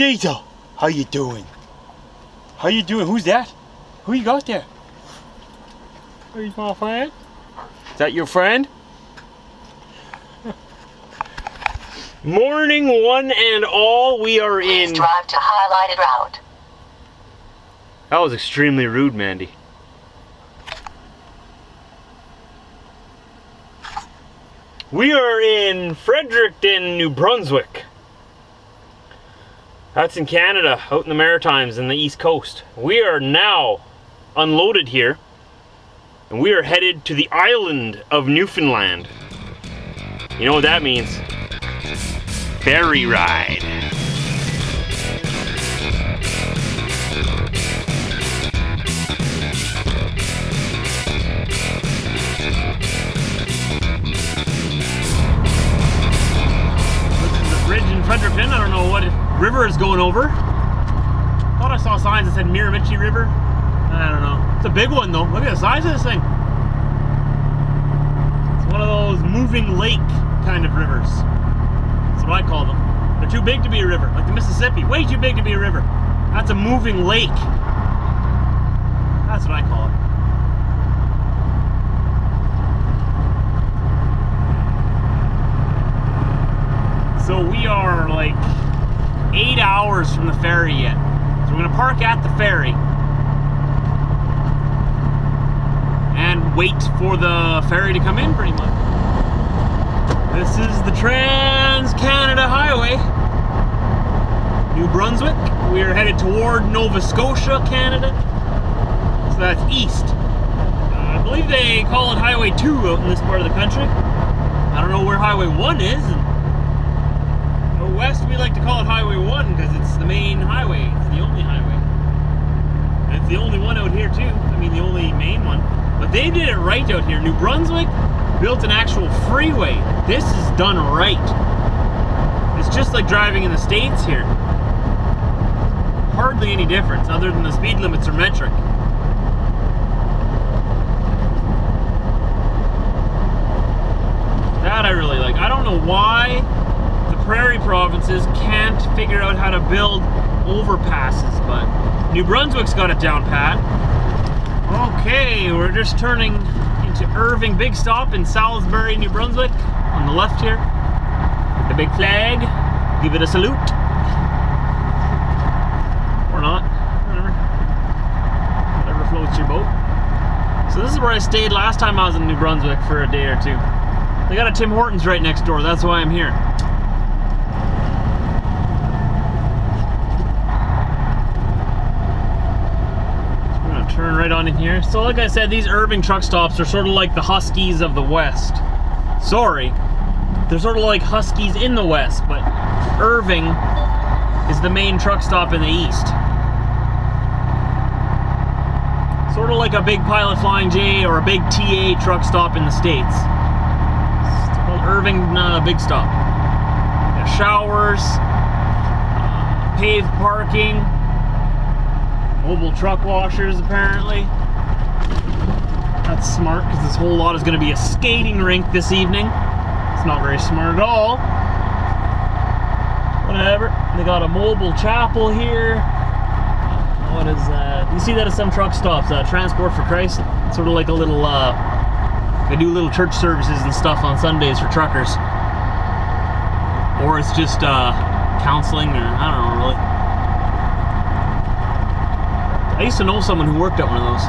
Diesel, how you doing? How you doing? Who's that? Who you got there? Where's my friend? Is that your friend? Morning one and all, we are in... Please drive to highlighted route. That was extremely rude, Mandy. We are in Fredericton, New Brunswick. That's in Canada, out in the Maritimes and the East Coast. We are now unloaded here, and we are headed to the island of Newfoundland. You know what that means? Ferry ride. Fredericton, I don't know what river is going over. Thought I saw signs that said Miramichi River. I don't know. It's a big one though. Look at the size of this thing. It's one of those moving lake kind of rivers. That's what I call them. They're too big to be a river, like the Mississippi. Way too big to be a river. That's a moving lake. That's what I call it. So we are like 8 hours from the ferry yet. So we're gonna park at the ferry and wait for the ferry to come in pretty much. This is the Trans-Canada Highway. New Brunswick. We are headed toward Nova Scotia, Canada. So that's east. I believe they call it Highway 2 out in this part of the country. I don't know where Highway 1 is. West, we like to call it Highway 1 because it's the main highway. It's the only highway. And it's the only one out here too. I mean, the only main one. But they did it right out here. New Brunswick built an actual freeway. This is done right. It's just like driving in the States here. Hardly any difference other than the speed limits are metric. That I really like. I don't know why prairie provinces can't figure out how to build overpasses, but New Brunswick's got it down pat. Okay, we're just turning into Irving, big stop in Salisbury, New Brunswick, on the left here. The big flag, give it a salute. Or not, whatever floats your boat. So this is where I stayed last time I was in New Brunswick for a day or two. They got a Tim Hortons right next door, that's why I'm here. Turn right on in here. So like I said, these Irving truck stops are sort of like the Huskies of the West. Sorry, they're sort of like Huskies in the West, but Irving is the main truck stop in the East. Sort of like a big Pilot Flying J or a big TA truck stop in the States. It's called Irving Big Stop. Showers, paved parking, mobile truck washers apparently. That's smart because this whole lot is going to be a skating rink this evening. It's not very smart at all. Whatever. They got a mobile chapel here. What is that? You see that at some truck stops, Transport for Christ. It's sort of like a little, they do little church services and stuff on Sundays for truckers. Or it's just counseling, or I don't know really. I used to know someone who worked at one of those.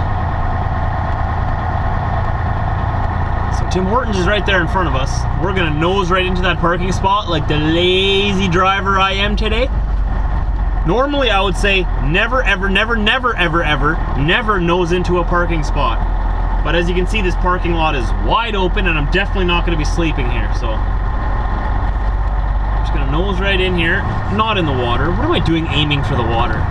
So Tim Hortons is right there in front of us. We're gonna nose right into that parking spot like the lazy driver I am today. Normally I would say never ever never never ever ever never nose into a parking spot. But as you can see, this parking lot is wide open and I'm definitely not gonna be sleeping here, so I'm just gonna nose right in here. Not in the water. What am I doing aiming for the water?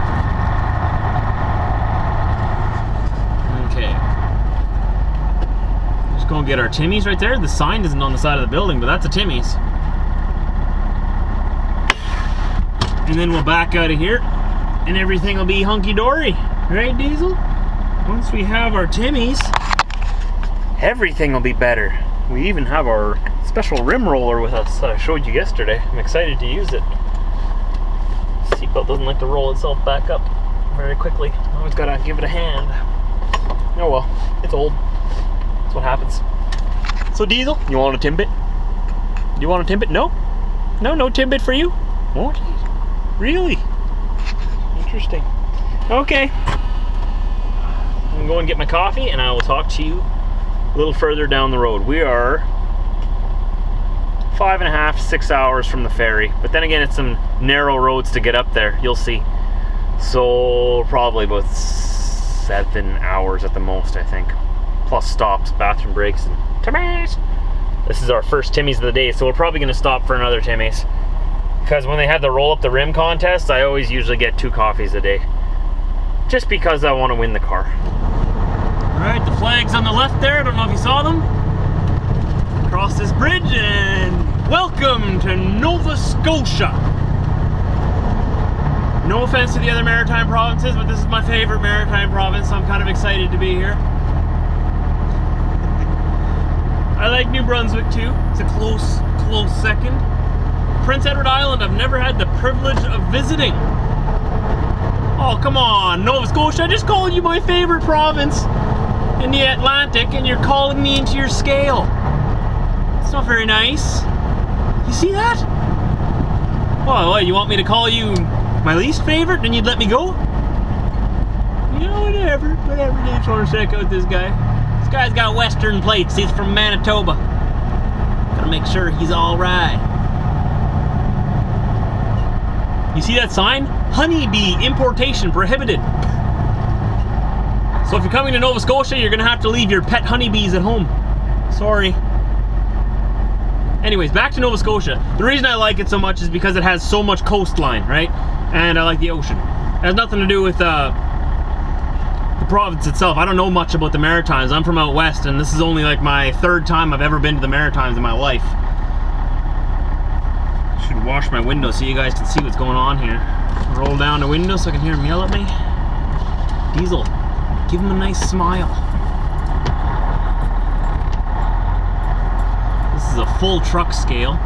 Go and get our Timmy's right there. The sign isn't on the side of the building, but that's a Timmy's. And then we'll back out of here and everything will be hunky-dory. Right, Diesel? Once we have our Timmy's, everything will be better. We even have our special rim roller with us that I showed you yesterday. I'm excited to use it. Let's see, seatbelt doesn't like to roll itself back up very quickly. Always gotta give it a hand. Oh well, it's old. That's what happens. So Diesel, you want a Timbit? You want a Timbit? No? No Timbit for you? What? Really? Interesting. Okay. I'm gonna go and get my coffee and I will talk to you a little further down the road. We are 5.5, 6 hours from the ferry. But then again, it's some narrow roads to get up there. You'll see. So probably about 7 hours at the most, I think. Plus stops, bathroom breaks, and Timmy's. This is our first Timmy's of the day, so we're probably gonna stop for another Timmy's. Because when they have the roll up the rim contest, I always usually get 2 coffees a day. Just because I want to win the car. Alright, the flags on the left there, I don't know if you saw them. Across this bridge, and welcome to Nova Scotia. No offense to the other maritime provinces, but this is my favorite maritime province, so I'm kind of excited to be here. I like New Brunswick too. It's a close second. Prince Edward Island, I've never had the privilege of visiting. Oh, come on, Nova Scotia, I just called you my favorite province in the Atlantic, and you're calling me into your scale. It's not very nice. You see that? Oh, what, you want me to call you my least favorite, and you'd let me go? You know, whatever, I just want to check out this guy. This guy's got Western plates, he's from Manitoba. Gotta make sure he's alright. You see that sign? Honeybee importation prohibited. So if you're coming to Nova Scotia, you're gonna have to leave your pet honeybees at home. Sorry. Anyways, back to Nova Scotia. The reason I like it so much is because it has so much coastline, right? And I like the ocean. It has nothing to do with the province itself. I don't know much about the Maritimes. I'm from out west, and this is only like my 3rd time I've ever been to the Maritimes in my life. Should wash my window so you guys can see what's going on here. Roll down the window so I can hear him yell at me. Diesel, give him a nice smile. This is a full truck scale.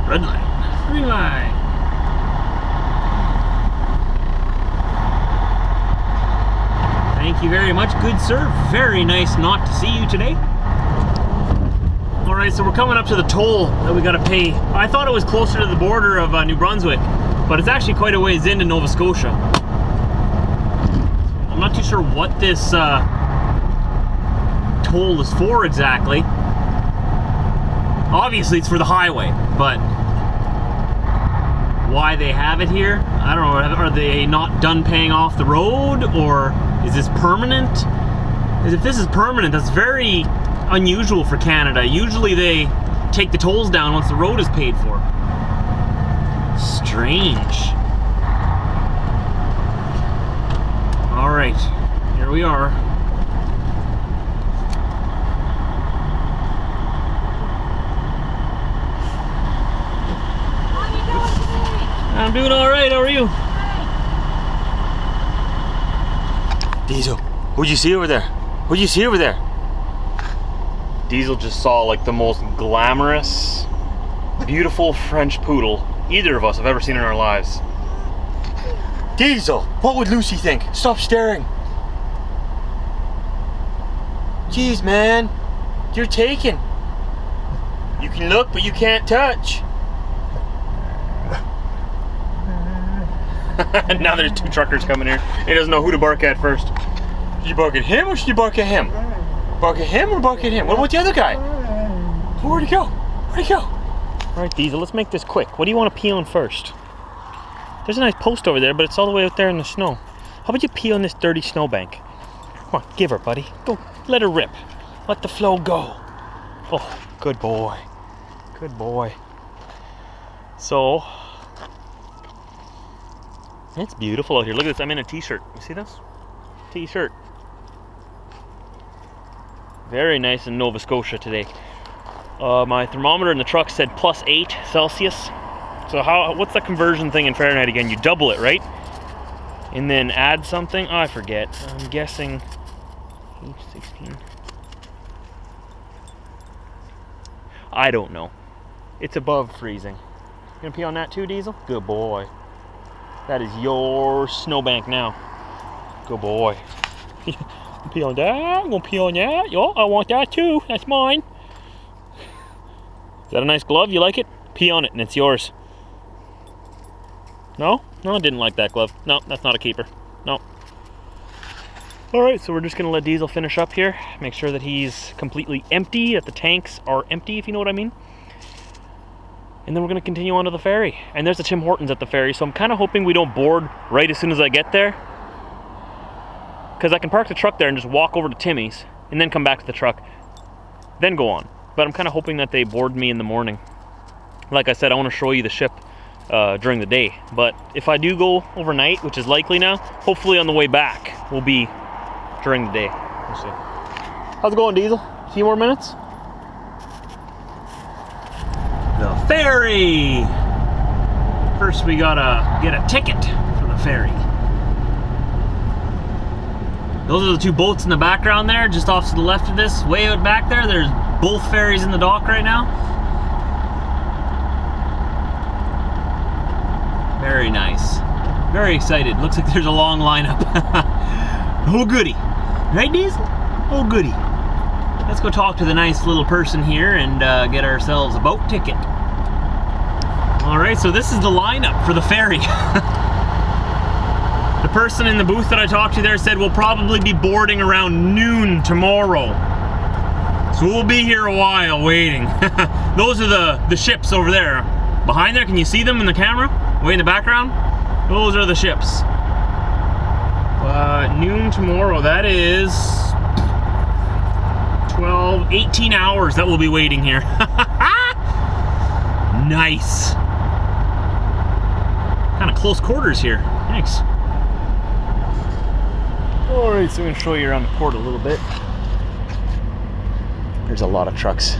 Red light, green light. Thank you very much, good sir. Very nice not to see you today. Alright, so we're coming up to the toll that we gotta pay. I thought it was closer to the border of New Brunswick, but it's actually quite a ways into Nova Scotia. I'm not too sure what this toll is for exactly. Obviously it's for the highway, but why they have it here, I don't know. Are they not done paying off the road, or is this permanent? Because if this is permanent, that's very unusual for Canada. Usually they take the tolls down once the road is paid for. Strange. Alright, here we are. How are you doing today? I'm doing alright, how are you? Diesel, what'd you see over there? What'd you see over there? Diesel just saw like the most glamorous, beautiful French poodle either of us have ever seen in our lives. Diesel, what would Lucy think? Stop staring. Jeez, man, you're taken. You can look, but you can't touch. Now there's 2 truckers coming here. He doesn't know who to bark at first. Should you bark at him or should you bark at him? Bark at him or bark at him? What about the other guy? Where'd he go? Where'd he go? Alright, Diesel, let's make this quick. What do you want to pee on first? There's a nice post over there, but it's all the way out there in the snow. How about you pee on this dirty snowbank? Come on, give her, buddy. Go, let her rip. Let the flow go. Oh, good boy. Good boy. So, it's beautiful out here. Look at this, I'm in a t-shirt. You see this? T-shirt. Very nice in Nova Scotia today. My thermometer in the truck said +8 Celsius. So what's the conversion thing in Fahrenheit again? You double it, right? and then add something. Oh, I forget. I'm guessing H16. I don't know. It's above freezing. You gonna pee on that too, Diesel? Good boy. That is your snowbank now. Good boy. Pee on that. I'm gonna pee on that. Yo, I want that too. That's mine. Is that a nice glove? You like it? Pee on it and it's yours. No? No, I didn't like that glove. No, that's not a keeper. No. Alright, so we're just gonna let Diesel finish up here. Make sure that he's completely empty, that the tanks are empty, if you know what I mean. And then we're gonna continue on to the ferry. And there's a Tim Hortons at the ferry, so I'm kind of hoping we don't board right as soon as I get there. Because I can park the truck there and just walk over to Timmy's, and then come back to the truck, then go on. But I'm kind of hoping that they board me in the morning. Like I said, I want to show you the ship during the day. But if I do go overnight, which is likely now, hopefully on the way back will be during the day. We'll see. How's it going, Diesel? A few more minutes? The ferry! First we gotta get a ticket for the ferry. Those are the two boats in the background there, just off to the left of this, way out back there. There's both ferries in the dock right now. Very nice. Very excited. Looks like there's a long lineup. Oh goody. Right, Diesel? Oh goody. Let's go talk to the nice little person here and get ourselves a boat ticket. Alright, so this is the lineup for the ferry. The person in the booth that I talked to there said we'll probably be boarding around noon tomorrow. So we'll be here a while waiting. Those are the ships over there. Behind there, can you see them in the camera? Way in the background? Those are the ships. Noon tomorrow, that is 18 hours that we'll be waiting here. Nice. Kind of close quarters here. Thanks. Alright, so I'm going to show you around the port a little bit. There's a lot of trucks.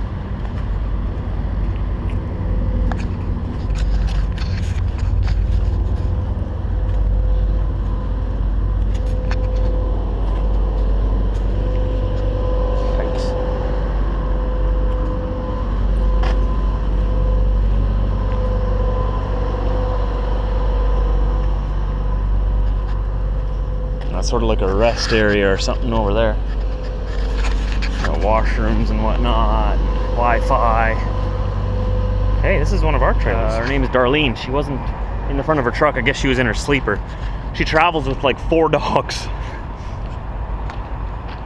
Sort of like a rest area or something over there. You know, washrooms and whatnot, Wi-Fi. Hey, this is one of our trailers. Her name is Darlene. She wasn't in the front of her truck. I guess she was in her sleeper. She travels with like 4 dogs.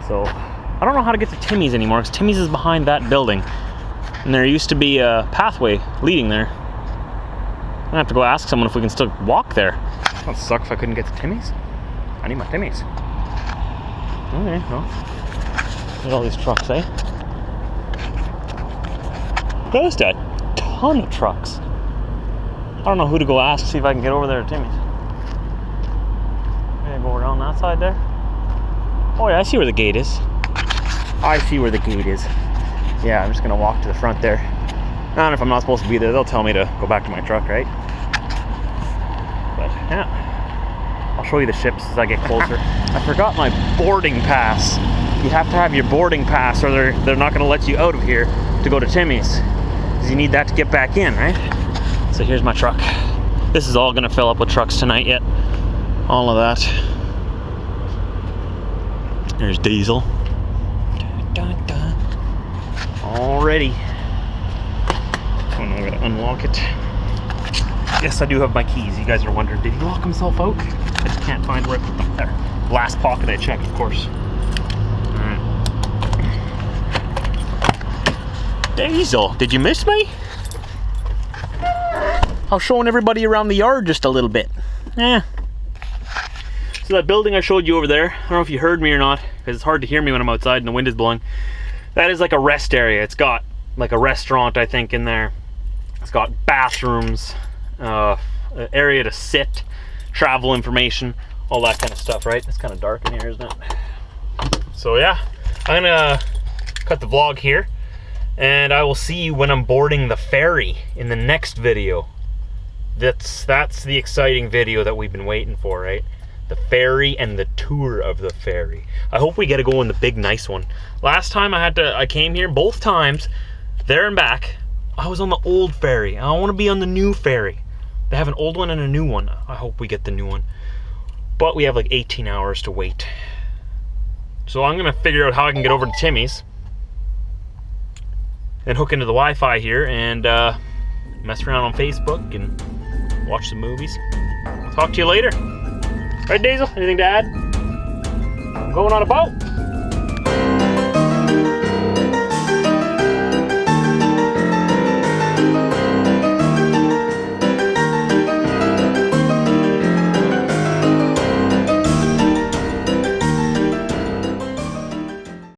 So I don't know how to get to Timmy's anymore because Timmy's is behind that building. And there used to be a pathway leading there. I'm gonna have to go ask someone if we can still walk there. That would suck if I couldn't get to Timmy's. I need my Timmy's. Okay, well. Look at all these trucks, eh? There's a ton of trucks. I don't know who to go ask to see if I can get over there to Timmy's. Maybe go around that side there. Oh yeah, I see where the gate is. I see where the gate is. Yeah, I'm just gonna walk to the front there. And if I'm not supposed to be there, they'll tell me to go back to my truck, right? But yeah. I'll show you the ships as I get closer. I forgot my boarding pass. You have to have your boarding pass or they're not going to let you out of here to go to Timmy's. Because you need that to get back in, right? So here's my truck. This is all going to fill up with trucks tonight yet. All of that. There's Diesel. Dun, dun, dun. All ready. Oh no, I'm going to unlock it. Yes, I do have my keys. You guys are wondering, did he lock himself out? I just can't find where I put them. There. Last pocket I checked, of course. Alright. Diesel, did you miss me? I was showing everybody around the yard just a little bit. Yeah. So that building I showed you over there, I don't know if you heard me or not, because it's hard to hear me when I'm outside and the wind is blowing. That is like a rest area. It's got like a restaurant, I think, in there. It's got bathrooms. Area to sit, travel information, all that kind of stuff, right? It's kind of dark in here, isn't it? So yeah, I'm gonna cut the vlog here and I will see you when I'm boarding the ferry in the next video. That's the exciting video that we've been waiting for, right? The ferry and the tour of the ferry. I hope we get to go in the big nice one. Last time I came here, both times, there and back, I was on the old ferry. I want to be on the new ferry. They have an old one and a new one. I hope we get the new one. But we have like 18 hours to wait. So I'm gonna figure out how I can get over to Timmy's and hook into the Wi-Fi here and mess around on Facebook and watch some movies. I'll talk to you later. Right, Daisel? Anything to add? I'm going on a boat.